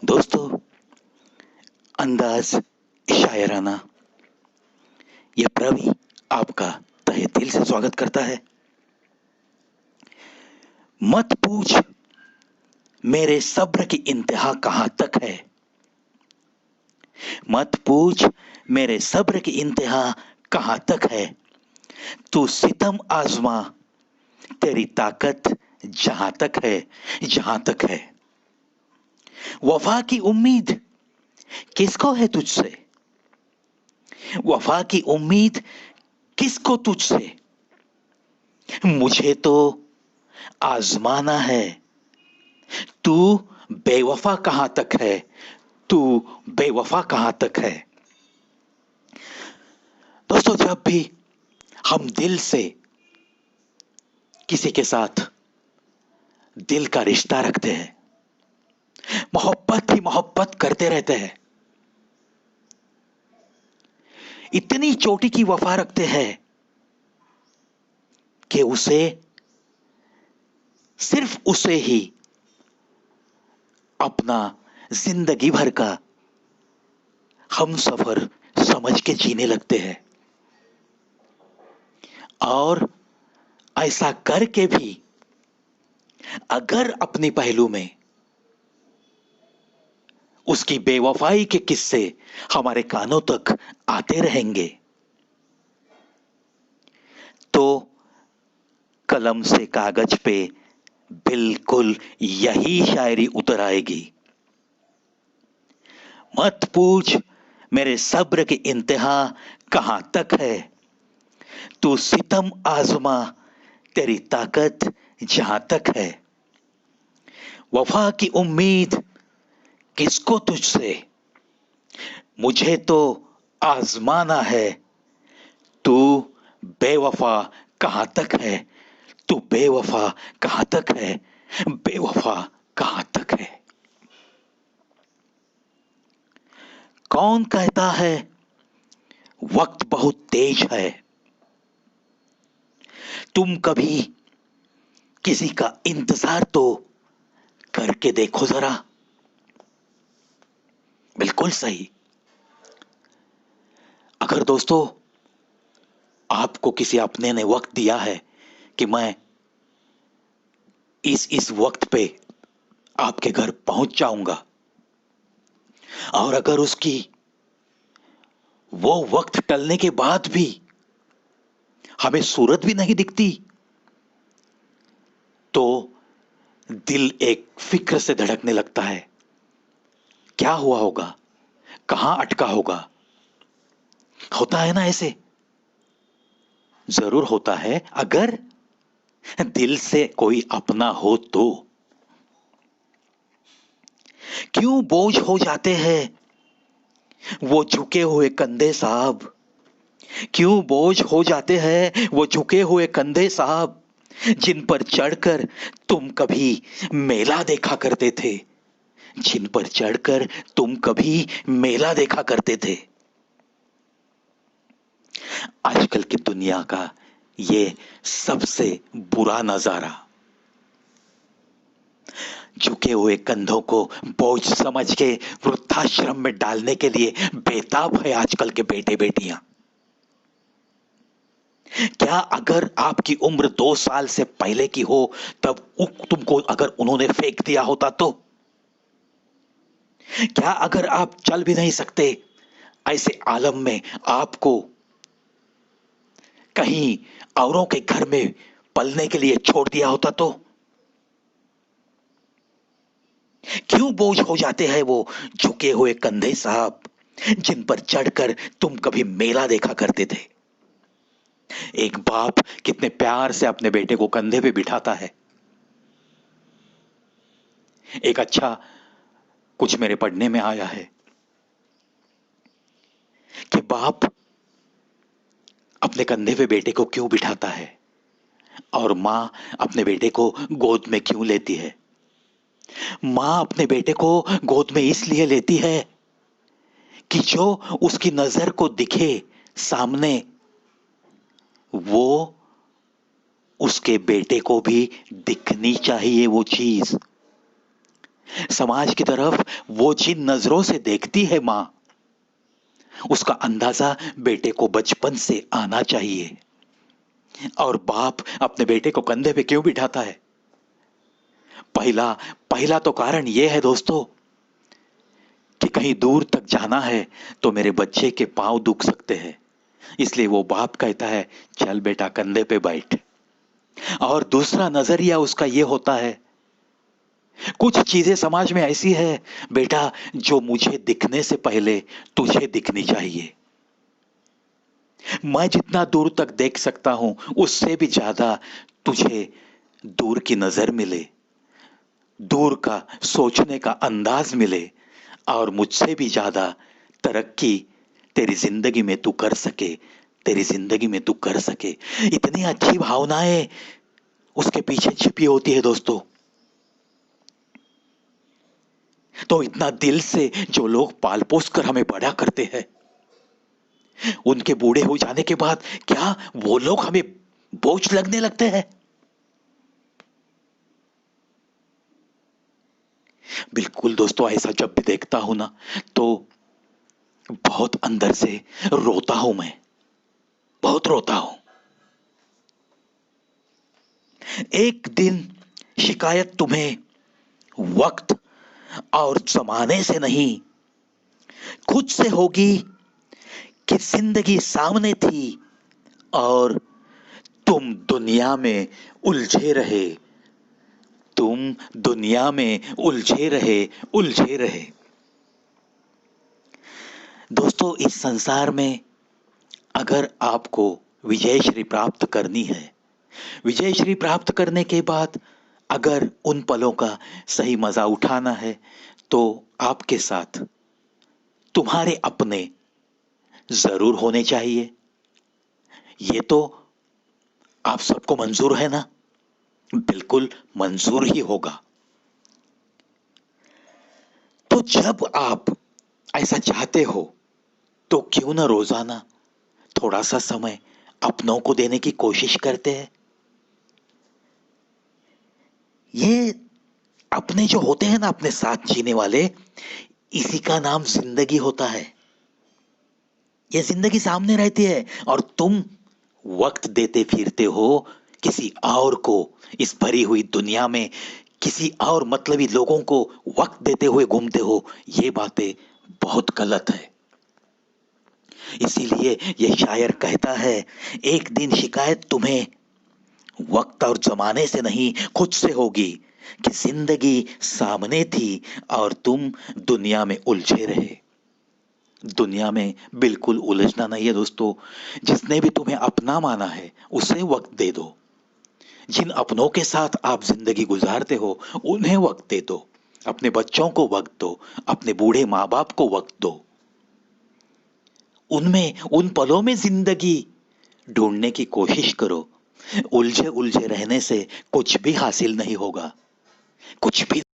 दोस्तों, अंदाज शायराना ये प्रवि आपका तहे दिल से स्वागत करता है। मत पूछ मेरे सब्र की इंतहा कहां तक है। मत पूछ मेरे सब्र की इंतहा कहां तक है। तू सितम आजमा, तेरी ताकत जहां तक है, जहां तक है। वफा की उम्मीद किसको है तुझसे। वफा की उम्मीद किसको तुझसे। मुझे तो आजमाना है। तू बेवफा कहां तक है। तू बेवफा कहां तक है। दोस्तों, जब भी हम दिल से किसी के साथ दिल का रिश्ता रखते हैं, मोहब्बत ही मोहब्बत करते रहते हैं, इतनी चोटी की वफा रखते हैं कि उसे सिर्फ उसे ही अपना जिंदगी भर का हम सफर समझ के जीने लगते हैं। और ऐसा करके भी अगर अपने पहलू में उसकी बेवफाई के किस्से हमारे कानों तक आते रहेंगे तो कलम से कागज पे बिल्कुल यही शायरी उतर आएगी। मत पूछ मेरे सब्र की इंतहा कहां तक है। तू सितम आजमा, तेरी ताकत जहां तक है। वफा की उम्मीद किसको तुझसे। मुझे तो आजमाना है। तू बेवफा कहां तक है। तू बेवफा कहां तक है। बेवफा कहां तक है। कौन कहता है वक्त बहुत तेज है। तुम कभी किसी का इंतजार तो करके देखो जरा। बिल्कुल सही। अगर दोस्तों आपको किसी अपने ने वक्त दिया है कि मैं इस वक्त पे आपके घर पहुंच जाऊंगा, और अगर उसकी वो वक्त टलने के बाद भी हमें सूरत भी नहीं दिखती, तो दिल एक फिक्र से धड़कने लगता है। क्या हुआ होगा, कहां अटका होगा। होता है ना ऐसे। जरूर होता है, अगर दिल से कोई अपना हो तो। क्यों बोझ हो जाते हैं वो झुके हुए कंधे साहब। क्यों बोझ हो जाते हैं वो झुके हुए कंधे साहब, जिन पर चढ़कर तुम कभी मेला देखा करते थे। जिन पर चढ़कर तुम कभी मेला देखा करते थे। आजकल की दुनिया का ये सबसे बुरा नजारा, झुके हुए कंधों को बोझ समझ के वृद्धाश्रम में डालने के लिए बेताब है आजकल के बेटे बेटियां। क्या अगर आपकी उम्र 2 साल से पहले की हो, तब तुमको अगर उन्होंने फेंक दिया होता तो। क्या अगर आप चल भी नहीं सकते, ऐसे आलम में आपको कहीं औरों के घर में पलने के लिए छोड़ दिया होता तो। क्यों बोझ हो जाते हैं वो झुके हुए कंधे साहब, जिन पर चढ़कर तुम कभी मेला देखा करते थे। एक बाप कितने प्यार से अपने बेटे को कंधे पे बिठाता है। एक अच्छा कुछ मेरे पढ़ने में आया है कि बाप अपने कंधे पे बेटे को क्यों बिठाता है और मां अपने बेटे को गोद में क्यों लेती है। मां अपने बेटे को गोद में इसलिए लेती है कि जो उसकी नजर को दिखे सामने, वो उसके बेटे को भी दिखनी चाहिए वो चीज। समाज की तरफ वो जिन नजरों से देखती है मां, उसका अंदाजा बेटे को बचपन से आना चाहिए। और बाप अपने बेटे को कंधे पे क्यों बिठाता है? पहला पहला तो कारण यह है दोस्तों कि कहीं दूर तक जाना है तो मेरे बच्चे के पांव दुख सकते हैं, इसलिए वो बाप कहता है चल बेटा कंधे पे बैठ। और दूसरा नजरिया उसका यह होता है, कुछ चीजें समाज में ऐसी है बेटा जो मुझे दिखने से पहले तुझे दिखनी चाहिए। मैं जितना दूर तक देख सकता हूं उससे भी ज्यादा तुझे दूर की नजर मिले, दूर का सोचने का अंदाज मिले, और मुझसे भी ज्यादा तरक्की तेरी जिंदगी में तू कर सके, तेरी जिंदगी में तू कर सके। इतनी अच्छी भावनाएं उसके पीछे छिपी होती है दोस्तों। तो इतना दिल से जो लोग पाल पोस कर हमें बड़ा करते हैं, उनके बूढ़े हो जाने के बाद क्या वो लोग हमें बोझ लगने लगते हैं? बिल्कुल दोस्तों, ऐसा जब भी देखता हूं ना तो बहुत अंदर से रोता हूं मैं, बहुत रोता हूं। एक दिन शिकायत तुम्हें वक्त और जमाने से नहीं, खुद से होगी कि जिंदगी सामने थी और तुम दुनिया में उलझे रहे, तुम दुनिया में उलझे रहे, उलझे रहे। दोस्तों, इस संसार में अगर आपको विजय श्री प्राप्त करनी है, विजय श्री प्राप्त करने के बाद अगर उन पलों का सही मजा उठाना है, तो आपके साथ तुम्हारे अपने जरूर होने चाहिए। ये तो आप सबको मंजूर है ना? बिल्कुल मंजूर ही होगा। तो जब आप ऐसा चाहते हो तो क्यों ना रोजाना थोड़ा सा समय अपनों को देने की कोशिश करते हैं। ये अपने जो होते हैं ना, अपने साथ जीने वाले, इसी का नाम जिंदगी होता है। ये जिंदगी सामने रहती है और तुम वक्त देते फिरते हो किसी और को, इस भरी हुई दुनिया में किसी और मतलबी लोगों को वक्त देते हुए घूमते हो। ये बातें बहुत गलत है। इसीलिए ये शायर कहता है, एक दिन शिकायत तुम्हें वक्त और जमाने से नहीं, खुद से होगी कि जिंदगी सामने थी और तुम दुनिया में उलझे रहे। दुनिया में बिल्कुल उलझना नहीं है दोस्तों। जिसने भी तुम्हें अपना माना है उसे वक्त दे दो। जिन अपनों के साथ आप जिंदगी गुजारते हो उन्हें वक्त दे दो। अपने बच्चों को वक्त दो, अपने बूढ़े माँ बाप को वक्त दो। उनमें, उन पलों में जिंदगी ढूंढने की कोशिश करो। उलझे उलझे रहने से कुछ भी हासिल नहीं होगा, कुछ भी